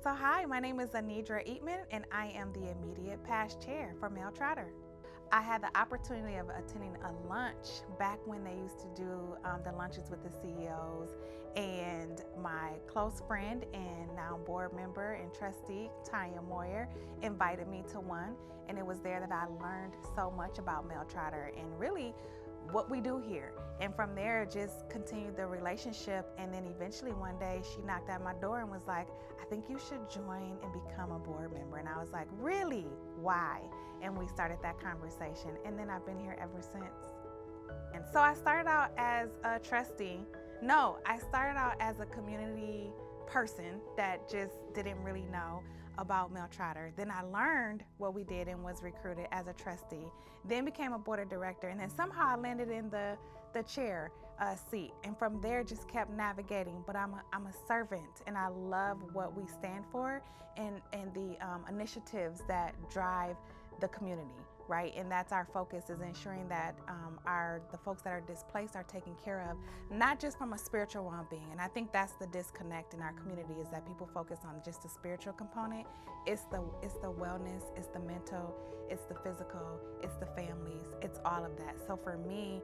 So hi, my name is Anedra and I am the immediate past chair for Male Trotter. I had the opportunity of attending a lunch back when they used to do the lunches with the CEOs, and my close friend and now board member and trustee, Tanya Moyer, invited me to one, and it was there that I learned so much about Male Trotter and really what we do here. And from there, just continued the relationship. And then eventually one day she knocked at my door and was like, I think you should join and become a board member. And I was like, really? Why? And we started that conversation. And then I've been here ever since. And so I started out as a trustee. No, I started out as a community person that just didn't really know about Male Trotter. Then I learned what we did and was recruited as a trustee, then became a board of director, and then somehow I landed in the chair seat, and from there just kept navigating. But I'm a servant, and I love what we stand for and the initiatives that drive the community, right? And that's our focus, is ensuring that the folks that are displaced are taken care of, not just from a spiritual well-being. And I think that's the disconnect in our community, is that people focus on just the spiritual component. It's the wellness, it's the mental, it's the physical, it's the families, it's all of that. So for me,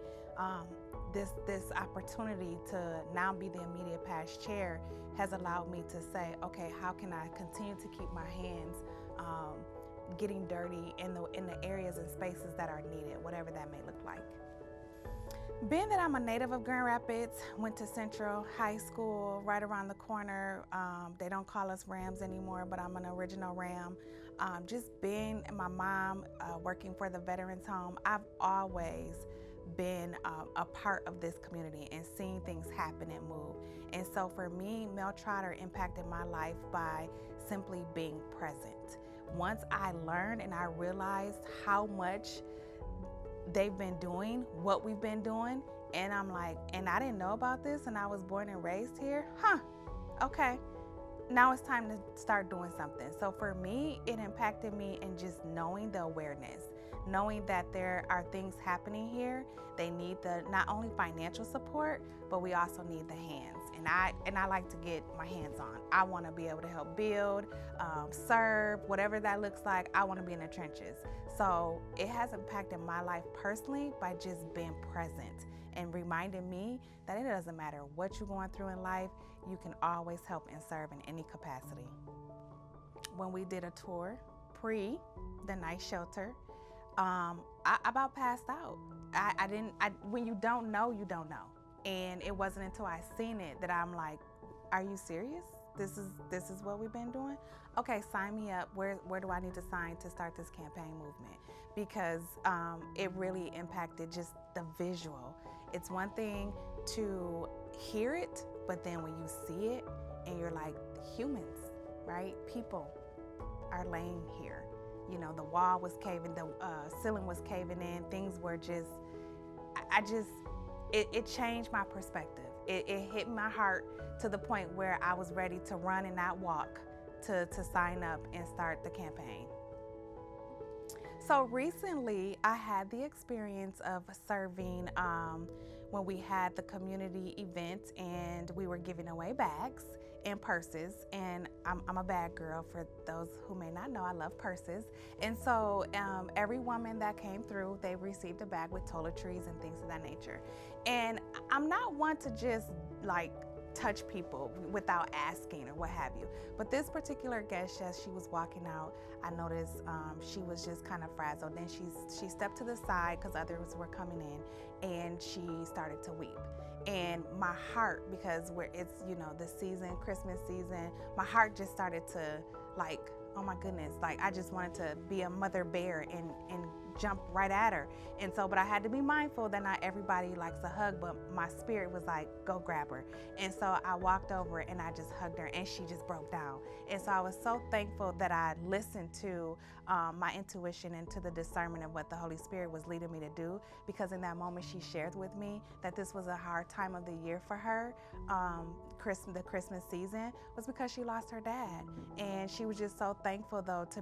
this opportunity to now be the immediate past chair has allowed me to say, okay, how can I continue to keep my hands getting dirty in the areas and spaces that are needed, whatever that may look like. Being that I'm a native of Grand Rapids, went to Central High School right around the corner. They don't call us Rams anymore, but I'm an original Ram. Just being my mom working for the Veterans Home, I've always been a part of this community and seeing things happen and move. And so for me, Male Trotter impacted my life by simply being present. Once I learned and I realized how much they've been doing, what we've been doing, and I'm like, and I didn't know about this, and I was born and raised here, okay, now it's time to start doing something. So for me, it impacted me in just knowing the awareness, knowing that there are things happening here. They need the not only financial support, but we also need the hands. And I like to get my hands on. I want to be able to help build, serve, whatever that looks like. I want to be in the trenches. So it has impacted my life personally by just being present and reminding me that it doesn't matter what you're going through in life, you can always help and serve in any capacity. When we did a tour pre the night shelter, I about passed out. When you don't know, you don't know. And it wasn't until I seen it that I'm like, are you serious? This is what we've been doing? Okay, sign me up. Where do I need to sign to start this campaign movement? Because it really impacted just the visual. It's one thing to hear it, but then when you see it and you're like, humans, right? People are laying here. You know, the wall was caving, the ceiling was caving in, things were just, it changed my perspective. It hit my heart to the point where I was ready to run and not walk to sign up and start the campaign. So recently, I had the experience of serving when we had the community event, and we were giving away bags and purses. And I'm a bag girl. For those who may not know, I love purses. And so every woman that came through, they received a bag with toiletries and things of that nature. And I'm not one to just like touch people without asking or what have you. But this particular guest, as she was walking out, I noticed she was just kind of frazzled. Then she stepped to the side because others were coming in, and she started to weep. And my heart, because it's, you know, the season, Christmas season, my heart just started to like, oh my goodness, like I just wanted to be a mother bear and jump right at her. And so, but I had to be mindful that not everybody likes a hug, but my spirit was like, go grab her. And so I walked over and I just hugged her, and she just broke down. And so I was so thankful that I listened to my intuition and to the discernment of what the Holy Spirit was leading me to do, because in that moment she shared with me that this was a hard time of the year for her. The Christmas season was because she lost her dad, and she was just so thankful though to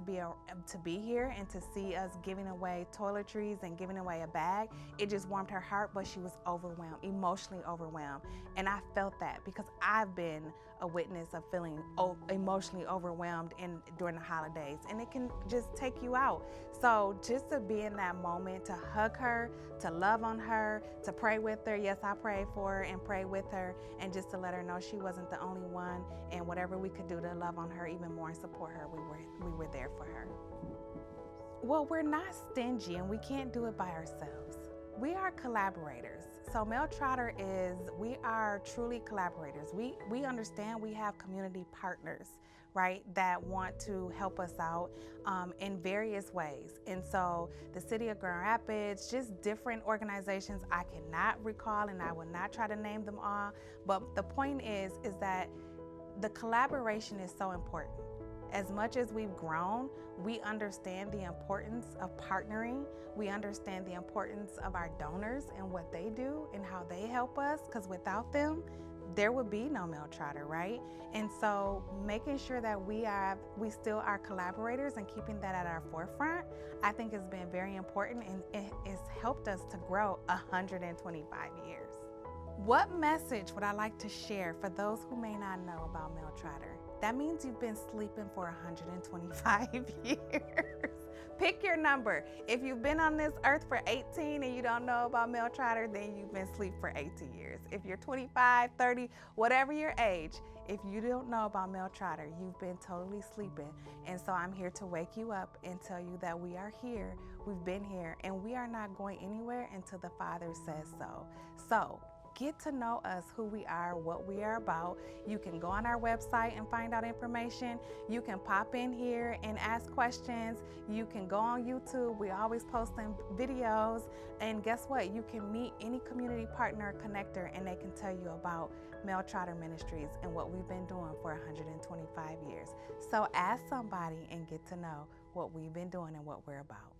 be here and to see us giving away away toiletries and giving away a bag, it just warmed her heart, but she was overwhelmed, emotionally overwhelmed. And I felt that because I've been a witness of feeling emotionally overwhelmed during the holidays, and it can just take you out. So just to be in that moment, to hug her, to love on her, to pray with her. Yes, I prayed for her and prayed with her, and just to let her know she wasn't the only one, and whatever we could do to love on her even more and support her, we were there for her. Well, we're not stingy, and we can't do it by ourselves. We are collaborators. So Mel Trotter we are truly collaborators. We understand we have community partners, right, that want to help us out in various ways. And so the City of Grand Rapids, just different organizations I cannot recall, and I will not try to name them all. But the point is that the collaboration is so important. As much as we've grown, we understand the importance of partnering. We understand the importance of our donors and what they do and how they help us, because without them, there would be no Mel Trotter, right? And so making sure that we still are collaborators and keeping that at our forefront, I think has been very important, and it has helped us to grow 125 years. What message would I like to share for those who may not know about Mel Trotter? That means you've been sleeping for 125 years. Pick your number. If you've been on this earth for 18 and you don't know about Mel Trotter, then you've been asleep for 18 years. If you're 25, 30, whatever your age, if you don't know about Mel Trotter, you've been totally sleeping. And so I'm here to wake you up and tell you that we are here, we've been here, and we are not going anywhere until the Father says so. So get to know us, who we are, what we are about. You can go on our website and find out information. You can pop in here and ask questions. You can go on YouTube. We always posting videos. And guess what? You can meet any community partner or connector, and they can tell you about Mel Trotter Ministries and what we've been doing for 125 years. So ask somebody and get to know what we've been doing and what we're about.